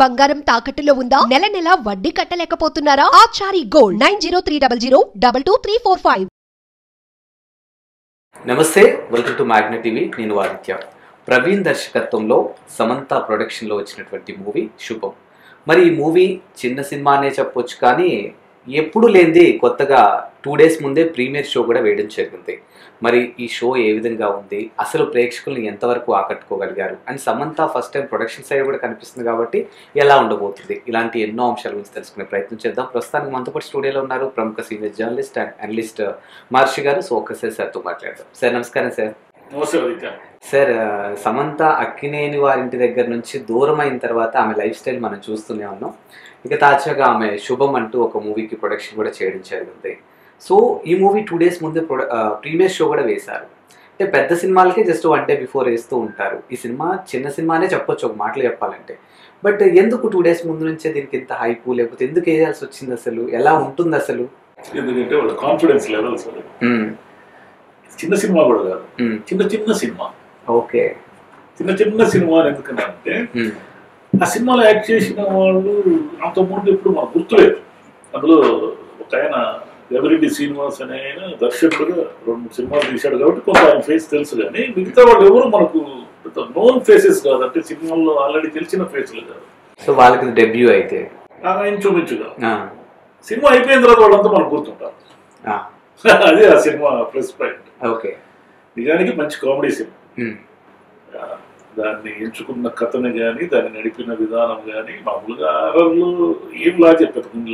బంగారం తాకట్టులో ఉందా? నెల నెల వడ్డీ కట్టలేకపోతున్నారా? ఆచారి గోల్డ్ 9030022345. నమస్తే, వెల్కమ్ టు మ్యాగ్నెట్ టీవీ. నేను ఆదిత్య. ప్రవీణ్ దర్శకత్వంలో సమంత ప్రొడక్షన్లో వచ్చినటువంటి మూవీ శుభం. మరి ఈ మూవీ చిన్న సినిమా అనే చెప్పొచ్చు, కానీ ఎప్పుడు లేనిది కొత్తగా 2 days ముందే ప్రీమియర్ షో కూడా వేయడం జరిగింది. మరి ఈ షో ఏ విధంగా ఉంది, అసలు ప్రేక్షకుల్ని ఎంతవరకు ఆకట్టుకోగలిగారు, and Samantha first time production side కూడా కనిపిస్తుంది కాబట్టి ఎలా ఉండబోతుంది, ఇలాంటి ఎన్నో అంశాల గురించి తెలుసుకునే ప్రయత్నం చేద్దాం. ప్రస్తుతానికి మనతో పాటు స్టూడియోలో ఉన్నారు ప్రముఖ సీనియర్ జర్నలిస్ట్ అండ్ అనలిస్ట్ మహర్షి గారు. సో ఒక్కసారి సార్తో మాట్లాడదాం. సార్ నమస్కారం. సార్ సార్, సమంత అక్కినేని వారింటి దగ్గర నుంచి దూరం అయిన తర్వాత ఆమె లైఫ్ స్టైల్ మనం చూస్తూనే ఉన్నాం. ఇక తాజాగా ఆమె శుభం అంటూ ఒక మూవీకి ప్రొడక్షన్ కూడా చేయడం జరిగింది. సో ఈ మూవీ 2 days ముందే ప్రీమియర్ షో కూడా వేశారు. అంటే పెద్ద సినిమాలకే జస్ట్ 1 day బిఫోర్ వేస్తూ ఉంటారు. ఈ సినిమా చిన్న సినిమానే చెప్పొచ్చు ఒక మాటలు చెప్పాలంటే. బట్ ఎందుకు 2 days ముందు నుంచే దీనికి ఇంత హైపు, లేకపోతే ఎందుకు వేయాల్సి వచ్చింది, అసలు ఎలా ఉంటుంది అసలు? ఎందుకంటే వాళ్ళ కాన్ఫిడెన్స్ లెవెల్స్ చిన్న సినిమా కూడా కాదు, చిన్న సినిమా. ఓకే, చిన్న సినిమా ఎందుకంటే ఆ సినిమాలో యాక్ట్ చేసిన వాళ్ళు అంతకుముందు ఎప్పుడు మనకు గుర్తులేదు. అందులో ఒక ఆయన ఎవరెడ్డి శ్రీనివాస్ అనే ఆయన దర్శకుడుగా 2-3 సినిమాలు తీశాడు కాబట్టి కొంత ఆయన ఫేస్ తెలుసు. కానీ మిగతా వాళ్ళు ఎవరు మనకు నోన్ ఫేసెస్ కాదు, అంటే సినిమాల్లో ఆల్రెడీ తెలిసిన ఫేస్లు కాదు. సో వాళ్ళకి డెబ్యూ అయితే ఇంచుమించుగా సినిమా అయిపోయిన తర్వాత వాళ్ళంతా మనకు గుర్తుంటారు. అదే ఆ సినిమా ప్లస్ పాయింట్. ఓకే, నిజానికి మంచి కామెడీ సినిమా. దాన్ని ఎంచుకున్న కథని కానీ, దాన్ని నడిపిన విధానం కానీ, మామూలుగా అరర్లు ఏం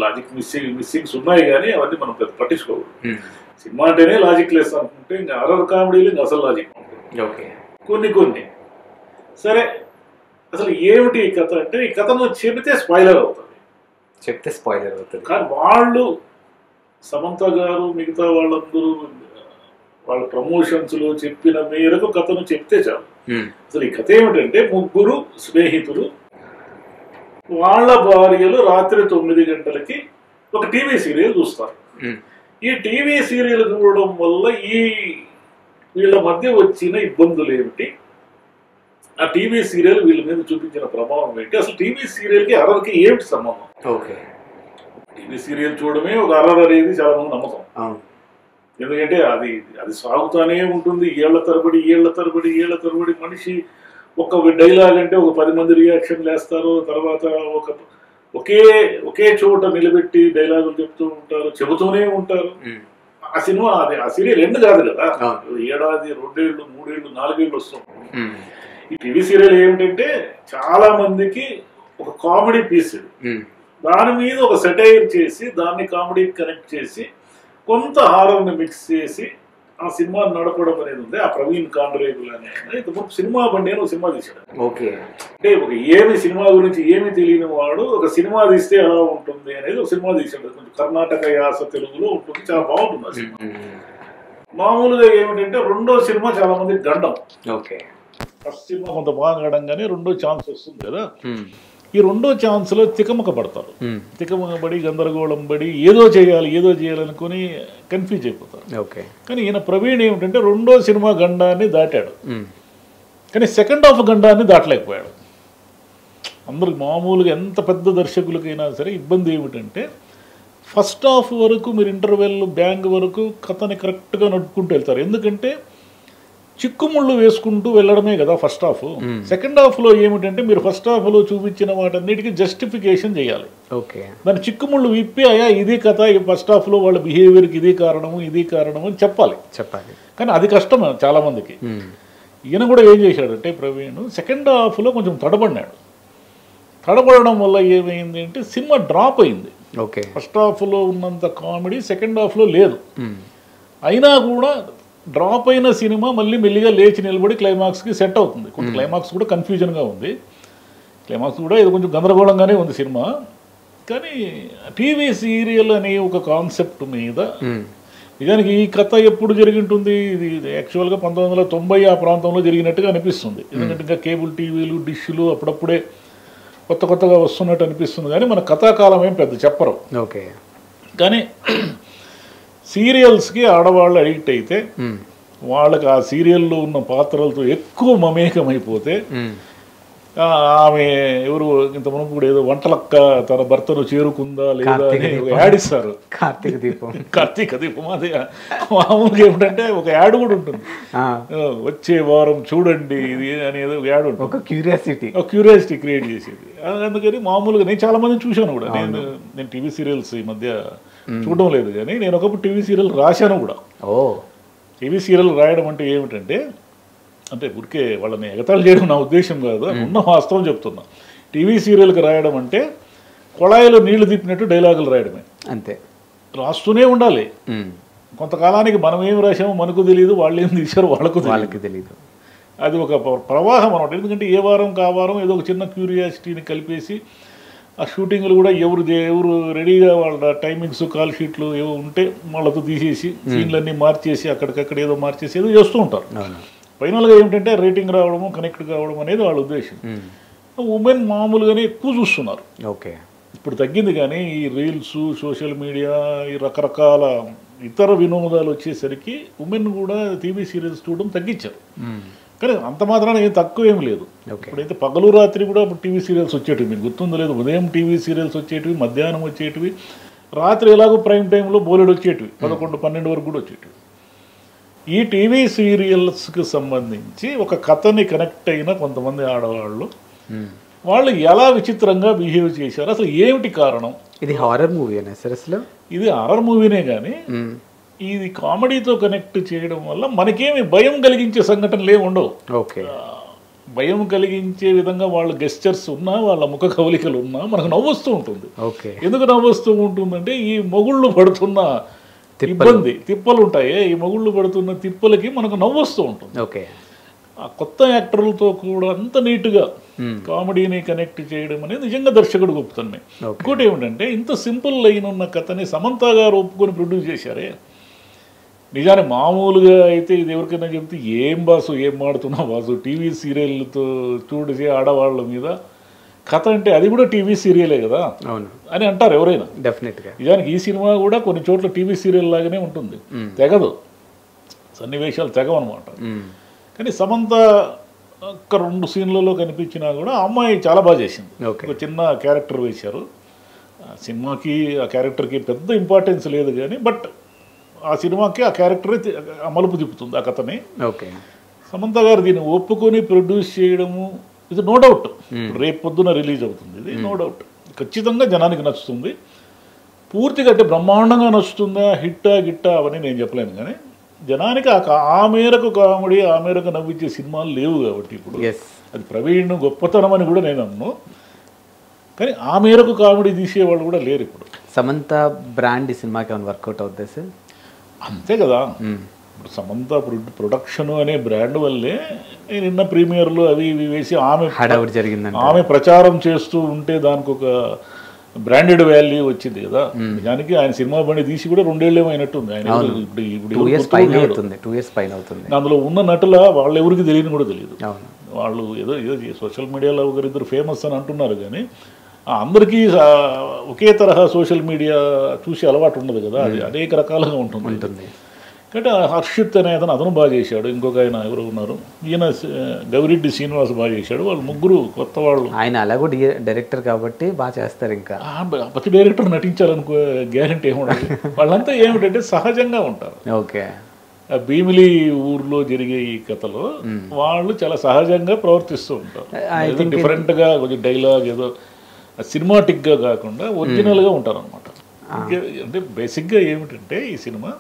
లాజిక్ మిస్సింగ్స్ ఉన్నాయి కానీ అవన్నీ మనం పెద్ద పట్టించుకోకూడదు. సినిమా అంటేనే లాజిక్ లెస్ అనుకుంటే ఇంకా అరర్ కామెడీలు ఇంకా అసలు లాజిక్ ఉంటుంది. కొన్ని సరే, అసలు ఏమిటి ఈ కథ అంటే, ఈ కథను చెబితే స్పాయిలర్ అవుతుంది. కానీ వాళ్ళు సమంత గారు మిగతా వాళ్ళందరూ వాళ్ళ ప్రమోషన్స్ లో చెప్పిన మేరకు కథను చెప్తే చాలు. అసలు ఈ కథ ఏమిటంటే, 3 స్నేహితులు వాళ్ళ భార్యలు రాత్రి 9 గంటలకి ఒక టీవీ సీరియల్ చూస్తారు. ఈ టీవీ సీరియల్ చూడడం వల్ల వీళ్ళ మధ్య వచ్చిన ఇబ్బందులు ఏమిటి, ఆ టీవీ సీరియల్ వీళ్ళ మీద చూపించిన ప్రభావం ఏంటి, అసలు టీవీ సీరియల్ కి అర్రర్కి ఏమిటి సంబంధం? టీవీ సీరియల్ చూడడమే ఒక అర్రర్ అనేది చాలా మంది నమ్మకం. ఎందుకంటే అది సాగుతూనే ఉంటుంది ఏళ్ల తరబడి. మనిషి ఒక డైలాగ్ అంటే ఒక 10 మంది రియాక్షన్లు వేస్తారు. తర్వాత ఒకే చోట నిలబెట్టి డైలాగులు చెబుతూనే ఉంటారు. ఆ సినిమా ఆ సీరియల్ ఎండ్ కాదు కదా, 1 ఏడాది 2 ఏళ్ళు 3 ఏళ్ళు 4 ఏళ్ళు వస్తుంది. ఈ టీవీ సీరియల్ ఏమిటంటే చాలా మందికి ఒక కామెడీ పీస్, దాని మీద ఒక సెటైర్ చేసి దాన్ని కామెడీ కనెక్ట్ చేసి కొంత హారర్ని మిక్స్ చేసి ఆ సినిమా నడపడం అనేది ఉంది. ఆ ప్రవీణ్ కాండ్రేగుల్ అనే సినిమా బండి అని ఒక సినిమా తీశాడు. అంటే సినిమా గురించి ఏమి తెలియని వాడు ఒక సినిమా తీస్తే ఎలా ఉంటుంది అనేది ఒక సినిమా తీశాడు. కొంచెం కర్ణాటక యాస తెలుగులో ఉంటుంది, చాలా బాగుంటుంది ఆ సినిమా. మామూలుగా ఏమిటంటే రెండో సినిమా చాలా మంది గండం. ఫస్ట్ సినిమా కొంత బాగా ఆడంగానే రెండో ఛాన్స్ వస్తుంది కదా. ఈ రెండో ఛాన్స్లో తికమక పడతారు. తికమక పడి గందరగోళం పడి ఏదో చేయాలనుకుని కన్ఫ్యూజ్ అయిపోతారు. కానీ ఈయన ప్రవీణ్ ఏమిటంటే రెండో సినిమా గండాన్ని దాటాడు, కానీ సెకండ్ హాఫ్ గండాన్ని దాటలేకపోయాడు. అందరికి మామూలుగా ఎంత పెద్ద దర్శకులకైనా సరే ఇబ్బంది ఏమిటంటే, ఫస్ట్ హాఫ్ వరకు మీరు ఇంటర్వెల్ బ్యాంగ్ వరకు కథని కరెక్ట్గా నడుపుకుంటూ వెళ్తారు. ఎందుకంటే చిక్కుముళ్ళు వేసుకుంటూ వెళ్ళడమే కదా ఫస్ట్ హాఫ్. సెకండ్ హాఫ్లో ఏమిటంటే మీరు ఫస్ట్ హాఫ్లో చూపించిన వాటన్నిటికీ జస్టిఫికేషన్ చేయాలి. దాని చిక్కుముళ్ళు విప్పి అయ్యా ఇది కథ, ఫస్ట్ హాఫ్లో వాళ్ళ బిహేవియర్కి ఇది కారణము అని చెప్పాలి. కానీ అది కష్టం చాలా మందికి. ఈయన కూడా ఏం చేశాడంటే ప్రవీణ్ సెకండ్ హాఫ్లో కొంచెం తడబడడం వల్ల ఏమైంది అంటే సినిమా డ్రాప్ అయింది. ఫస్ట్ హాఫ్లో ఉన్నంత కామెడీ సెకండ్ హాఫ్లో లేదు. అయినా కూడా డ్రాప్ అయిన సినిమా మళ్ళీ మెల్లిగా లేచి నిలబడి క్లైమాక్స్కి సెట్ అవుతుంది. కొంచెం క్లైమాక్స్ కూడా కన్ఫ్యూజన్గా ఉంది, క్లైమాక్స్ కూడా ఇది కొంచెం గందరగోళంగానే ఉంది సినిమా. కానీ టీవీ సీరియల్ అనే ఒక కాన్సెప్ట్ మీద నిజానికి ఈ కథ ఎప్పుడు జరిగి ఉంటుంది, ఇది యాక్చువల్గా 1990 ఆ ప్రాంతంలో జరిగినట్టుగా అనిపిస్తుంది. ఎందుకంటే ఇంకా కేబుల్ టీవీలు డిష్లు అప్పుడప్పుడే కొత్తగా వస్తున్నట్టు అనిపిస్తుంది. కానీ మన కథాకాలం ఏం పెద్ద చెప్పరు. కానీ సీరియల్స్కి ఆడవాళ్ళు అడిక్ట్ అయితే వాళ్ళకి ఆ సీరియల్లో ఉన్న పాత్రలతో ఎక్కువ మమేకమైపోతే ఆమె ఎవరు ఇంత మునుపు కూడా ఏదో వంటలక్క తన భర్తను చేరుకుందా లేదా అని ఒక యాడ్ ఇస్తారు. కార్తీక దీపం అది మామూలుగా ఏమిటంటే ఒక యాడ్ కూడా ఉంటుంది, వచ్చే వారం చూడండి ఇది అనేది ఒక యాడ్ ఉంటుంది, ఒక క్యూరియాసిటీ క్రియేట్ చేసేది. అందుకని మామూలుగా నేను చాలా మందిని చూశాను కూడా. నేను టీవీ సీరియల్స్ ఈ మధ్య చూడడం లేదు, కానీ నేను ఒకప్పుడు టీవీ సీరియల్ రాశాను కూడా. టీవీ సీరియల్ రాయడం అంటే ఏమిటంటే, అంటే ఊరికే వాళ్ళని ఎగతాళి చేయడం నా ఉద్దేశం కాదు, ఉన్న వాస్తవం చెప్తున్నా. టీవీ సీరియల్కి రాయడం అంటే కొళాయిలో నీళ్లు తిప్పినట్టు డైలాగులు రాయడమే, అంతే. రాస్తూనే ఉండాలి. కొంతకాలానికి మనం ఏం రాసామో మనకు తెలియదు, వాళ్ళు ఏం తీశారో వాళ్ళకి తెలియదు. అది ఒక ప్రవాహం అనమాట. ఎందుకంటే ఏ వారం కావారం ఏదో ఒక చిన్న క్యూరియాసిటీని కలిపేసి ఆ షూటింగ్లు కూడా ఎవరు రెడీగా వాళ్ళ టైమింగ్స్ కాల్ షీట్లు ఏవో ఉంటే వాళ్ళతో తీసేసి సీన్లన్నీ మార్చేసి అక్కడికక్కడ ఏదో మార్చేసి ఏదో చేస్తూ ఉంటారు. ఫైనల్గా ఏమిటంటే రేటింగ్ రావడము, కనెక్ట్ కావడం అనేది వాళ్ళ ఉద్దేశం. ఉమెన్ మామూలుగానే ఎక్కువ చూస్తున్నారు. ఓకే, ఇప్పుడు తగ్గింది, కానీ ఈ రీల్స్, సోషల్ మీడియా, ఈ రకరకాల ఇతర వినోదాలు వచ్చేసరికి ఉమెన్ కూడా టీవీ సీరియల్స్ చూడడం తగ్గించారు. కానీ అంత మాత్రాన ఏం తక్కువ ఏం లేదు. ఇప్పుడైతే పగలు రాత్రి కూడా టీవీ సీరియల్స్ వచ్చేటివి, మీకు గుర్తుందో లేదు, ఉదయం టీవీ సీరియల్స్ వచ్చేటివి, మధ్యాహ్నం వచ్చేటివి, రాత్రి ఎలాగో ప్రైమ్ టైంలో బోలెడు వచ్చేటివి, 11-12 వరకు కూడా వచ్చేటివి. ఈ టీవీ సీరియల్స్కి సంబంధించి ఒక కథని కనెక్ట్ అయిన కొంతమంది ఆడవాళ్ళు వాళ్ళు ఎలా విచిత్రంగా బిహేవ్ చేశారు, అసలు ఏమిటి కారణం? ఇది హారర్ మూవీ అనే సార్? అసలు ఇది హారర్ మూవీనే, కానీ ఇది కామెడీతో కనెక్ట్ చేయడం వల్ల మనకేమి భయం కలిగించే సంఘటనలు ఏమి ఉండవు. ఓకే, భయం కలిగించే విధంగా వాళ్ళ గెస్చర్స్ ఉన్నా, వాళ్ళ ముఖ కవలికలు ఉన్నా మనకు నవ్వొస్తూ ఉంటుంది. ఓకే, ఎందుకు నవ్వొస్తూ ఉంటుందంటే ఈ మొగుళ్ళు పడుతున్న ఇబ్బంది, తిప్పలు ఉంటాయి, ఈ మొగుళ్ళు పడుతున్న తిప్పలకి మనకు నవ్వొస్తూ ఉంటుంది. ఓకే, ఆ కొత్త యాక్టర్లతో కూడా అంత నీట్గా కామెడీని కనెక్ట్ చేయడం అనేది నిజంగా దర్శకుడు గొప్పతనమే. ఇంకోటి ఏమిటంటే, ఇంత సింపుల్ లైన్ ఉన్న కథని సమంత గారు ఒప్పుకొని ప్రొడ్యూస్ చేశారే. నిజానికి మామూలుగా అయితే ఇది ఎవరికైనా చెప్తే ఏం బాసు, ఏం మాడుతున్నావు బాసు, టీవీ సీరియల్తో చూడసే ఆడవాళ్ళ మీద కథ అంటే అది కూడా టీవీ సీరియలే కదా అని అంటారు ఎవరైనా. డెఫినెట్గా నిజానికి ఈ సినిమా కూడా కొన్ని చోట్ల టీవీ సీరియల్ లాగానే ఉంటుంది, తెగదు, సన్నివేశాలు తెగవన్నమాట. కానీ సమంత ఒక 2 సీన్లలో కనిపించినా కూడా అమ్మాయి చాలా బాగా చేసింది. ఒక చిన్న క్యారెక్టర్ వేశారు సినిమాకి, ఆ క్యారెక్టర్కి పెద్ద ఇంపార్టెన్స్ లేదు కానీ, బట్ ఆ సినిమాకి ఆ క్యారెక్టరే మలుపు తిప్పుతుంది ఆ కథని. ఓకే, సమంత గారు దీన్ని ఒప్పుకొని ప్రొడ్యూస్ చేయడము, ఇది నో డౌట్ రేపు పొద్దున రిలీజ్ అవుతుంది. ఇది నో డౌట్ ఖచ్చితంగా జనానికి నచ్చుతుంది. పూర్తిగా అంటే బ్రహ్మాండంగా నచ్చుతుందా, హిట్టా గిట్టా అవన్నీ నేను చెప్పలేను, కానీ జనానికి ఆ మేరకు కామెడీ, ఆ మేరకు నవ్వించే సినిమాలు లేవు కాబట్టి ఇప్పుడు అది ప్రవీణ్ గొప్పతనం అని కూడా నేను అన్ను, కానీ ఆ మేరకు కామెడీ తీసేవాళ్ళు కూడా లేరు ఇప్పుడు. సమంత బ్రాండ్ ఈ సినిమాకి ఏమైనా వర్కౌట్ అవుతుంది సార్? అంతే కదా, ఇప్పుడు సమంత ప్రొడక్షన్ అనే బ్రాండ్ వల్లే నిన్న ప్రీమియర్లు అవి ఇవి వేసి ఆమె ప్రచారం చేస్తూ ఉంటే దానికి ఒక బ్రాండెడ్ వాల్యూ వచ్చింది కదా. నిజానికి ఆయన సినిమా బండి తీసి కూడా 2 ఏళ్ళు అయినట్టుంది. ఆయన అందులో ఉన్న నటుల వాళ్ళు ఎవరికి తెలియని కూడా తెలియదు. వాళ్ళు ఏదో సోషల్ మీడియాలో ఒకరిద్దరు ఫేమస్ అని అంటున్నారు, కానీ అందరికీ ఒకే తరహా సోషల్ మీడియా చూసి అలవాటు ఉండదు కదా, అది అనేక రకాలుగా ఉంటుంది. కాబట్టి హర్షిత్ అనే అతను బాగా చేశాడు, ఇంకొక ఆయన ఎవరు ఉన్నారు, ఈయన గవిరెడ్డి శ్రీనివాస్ బాగా చేశాడు. వాళ్ళు ముగ్గురు కొత్త వాళ్ళు. ఆయన అలాగూ డైరెక్టర్ కాబట్టి బాగా చేస్తారు. ఇంకా ప్రతి డైరెక్టర్ నటించాలనుకో గ్యారెంటీ ఏముండదు. వాళ్ళంతా ఏమిటంటే సహజంగా ఉంటారు. ఓకే, భీమిలి ఊర్లో జరిగే ఈ కథలో వాళ్ళు చాలా సహజంగా ప్రవర్తిస్తూ ఉంటారు. డిఫరెంట్గా కొంచెం డైలాగ్ ఏదో సినిమాటిక్గా కాకుండా ఒరిజినల్గా ఉంటారు అనమాట. అంటే బేసిక్గా ఏమిటంటే ఈ సినిమా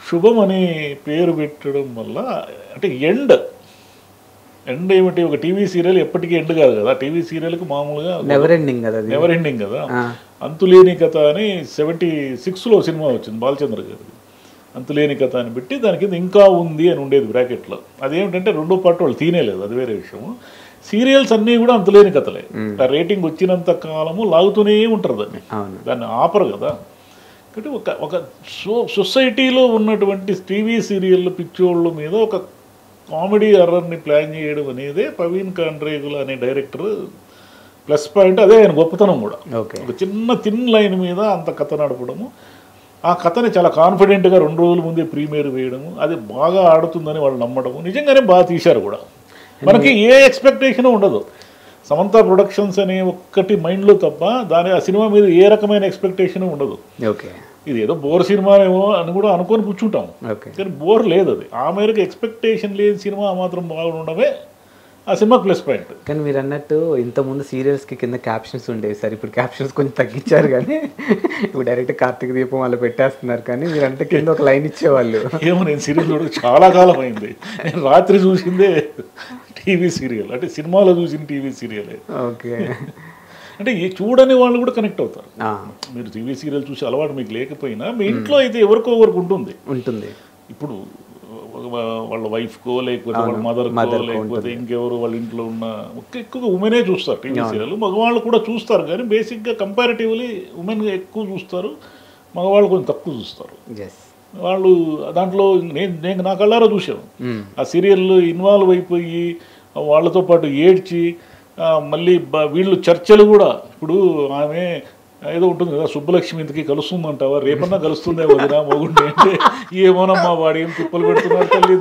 శుభం అని పేరు పెట్టడం వల్ల అంటే ఎండ్ ఏమిటి, ఒక టీవీ సీరియల్ ఎప్పటికీ ఎండ్ కాదు కదా. టీవీ సీరియల్కి మామూలుగా నెవర్ ఎండింగ్ కదా. అంతులేని కథ అని 76లో సినిమా వచ్చింది బాలచంద్ర గారికి. అంతులేని కథ అని పెట్టి దాని కింద ఇంకా ఉంది అని ఉండేది బ్రాకెట్లో. అదేమిటంటే 2 పార్ట్ వాళ్ళు తీనేలేదు, అది వేరే విషయము. సీరియల్స్ అన్నీ కూడా అంతులేని కథలే. ఆ రేటింగ్ వచ్చినంత కాలము లాగుతూనే ఉంటారు దాన్ని ఆపరు కదా. కాబట్టి ఒక సొసైటీలో ఉన్నటువంటి టీవీ సీరియల్ పిచ్చోళ్ళ మీద ఒక కామెడీ హర్రర్ని ప్లాన్ చేయడం అనేదే ప్రవీణ్ కాండ్రేగుల అనే డైరెక్టర్ ప్లస్ పాయింట్. అదే ఆయన గొప్పతనం కూడా. ఒక చిన్న థిన్ లైన్ మీద అంత కథ నడపడము, ఆ కథని చాలా కాన్ఫిడెంట్గా 2 రోజుల ముందే ప్రీమియర్ వేయడము, అది బాగా ఆడుతుందని వాళ్ళు నమ్మడము, నిజంగానే బాగా తీశారు కూడా. మనకి ఏ ఎక్స్పెక్టేషన్ ఉండదు. సమంత ప్రొడక్షన్స్ అనే ఒక్కటి మైండ్లో తప్ప ఆ సినిమా మీద ఏ రకమైన ఎక్స్పెక్టేషన్ ఉండదు. ఓకే, ఇది ఏదో బోర్ సినిమానేమో అని కూడా అనుకొని కూర్చుంటాం, కానీ బోర్ లేదు. అది ఆ మేరకు ఎక్స్పెక్టేషన్ లేని సినిమా మాత్రం బాగుండడమే ఆ సినిమా ప్లస్ పాయింట్. కానీ మీరు అన్నట్టు ఇంతకుముందు సీరియల్స్కి కింద క్యాప్షన్స్ ఉండేవి సార్, ఇప్పుడు క్యాప్షన్స్ కొంచెం తగ్గించారు. కానీ ఇప్పుడు డైరెక్ట్ కార్తీక దీపం వాళ్ళు పెట్టేస్తున్నారు, కానీ మీరు అంటే కింద ఒక లైన్ ఇచ్చేవాళ్ళు. ఏమో నేను సీరియల్ చూడక చాలా కాలం అయింది. నేను రాత్రి చూసిందే టీవీ సీరియల్, అంటే సినిమాలో చూసిన టీవీ సీరియలే. ఓకే, అంటే ఈ చూడని వాళ్ళు కూడా కనెక్ట్ అవుతారు. మీరు టీవీ సీరియల్ చూసి అలవాటు మీకు లేకపోయినా మీ ఇంట్లో అయితే ఎవరికో ఎవరికి ఉంటుంది. ఇప్పుడు వాళ్ళ వైఫ్కో లేకపోతే వాళ్ళ మదర్కో లేకపోతే ఇంకెవరు వాళ్ళ ఇంట్లో ఉన్న ఎక్కువగా ఉమెనే చూస్తారు టీవీ సీరియల్. మగవాళ్ళు కూడా చూస్తారు, కానీ బేసిక్గా కంపారిటివ్లీ ఉమెన్ ఎక్కువ చూస్తారు, మగవాళ్ళు కొంచెం తక్కువ చూస్తారు. వాళ్ళు దాంట్లో నేను నా కళ్ళారా చూశాను. ఆ సీరియల్లో ఇన్వాల్వ్ అయిపోయి వాళ్ళతో పాటు ఏడ్చి మళ్ళీ వీళ్ళు చర్చలు కూడా. ఇప్పుడు ఆమె ఏదో ఉంటుంది కదా, సుబ్బలక్ష్మి ఇంతకీ కలుస్తుందంటావా, రేపన్నా కలుస్తుందే వదినా మొగుండి అంటే, ఏమోనమ్మా వాడు ఏం తిప్పలు పెడుతున్నారు తల్లి,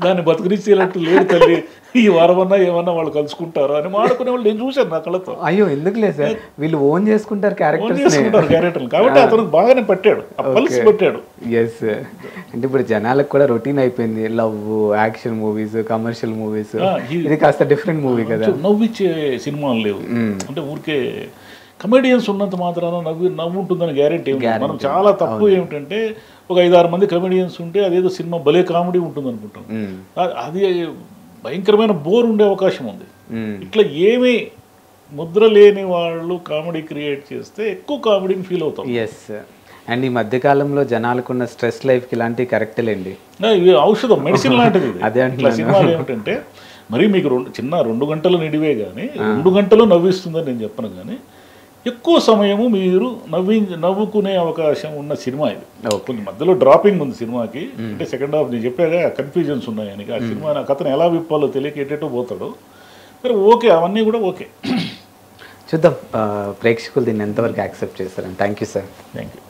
దాన్ని బతుకునిచ్చేటట్టు లేదు తల్లి, ఈ వారమన్నా ఏమన్నా వాళ్ళు కలుసుకుంటారు అని మాడుకునే వాళ్ళు నేను చూశాను నా కళ్ళతో. అయ్యో ఎందుకు లేదు సార్, వీళ్ళు ఓన్ చేసుకుంటారు క్యారెక్టర్లు, కాబట్టి అతను బాగానే పెట్టాడు, పల్స్ పెట్టాడు. ఎస్, అంటే ఇప్పుడు జనాలకు కూడా రొటీన్ అయిపోయింది, love action movies, commercial movies. ఇది కాస్త డిఫరెంట్ మూవీ కదా, నవ్విచ్చే సినిమాలు లేవు. అంటే ఊరికే కమెడియన్స్ ఉన్నంత మాత్రాన నవ్వు ఉంటుందని గ్యారెంటీ ఏమి. మనం చాలా తక్కువ ఏమిటంటే ఒక 5-6 మంది కమెడియన్స్ ఉంటే అదేదో సినిమా భలే కామెడీ ఉంటుంది అనుకుంటాం. అది భయంకరమైన బోర్ ఉండే అవకాశం ఉంది. ఇట్లా ఏమీ ముద్ర లేని వాళ్ళు కామెడీ క్రియేట్ చేస్తే ఎక్కువ కామెడీని ఫీల్ అవుతాం. ఎస్, అండ్ ఈ మధ్యకాలంలో జనాలకున్న స్ట్రెస్ లైఫ్కి ఇలాంటివి కరెక్టేలేండి, ఇది ఔషధం, మెడిసిన్ లాంటిది. అదే అంటే సినిమాలు ఏమిటంటే మరి మీకు 2 గంటలు నిడివే కానీ 2 గంటలు నవ్విస్తుందని నేను చెప్పను, కానీ ఎక్కువ సమయము మీరు నవ్వుకునే అవకాశం ఉన్న సినిమా ఇది. కొంచెం మధ్యలో డ్రాపింగ్ ఉంది సినిమాకి, అంటే సెకండ్ హాఫ్ నేను చెప్పాగా కన్ఫ్యూజన్స్ ఉన్నాయని. ఆ సినిమా కథను ఎలా విప్పాలో తెలియక ఎటేటో పోతాడు. సరే ఓకే, అవన్నీ కూడా ఓకే. చూద్దాం ప్రేక్షకులు దీన్ని ఎంతవరకు యాక్సెప్ట్ చేస్తారని. Thank you sir. Thank you.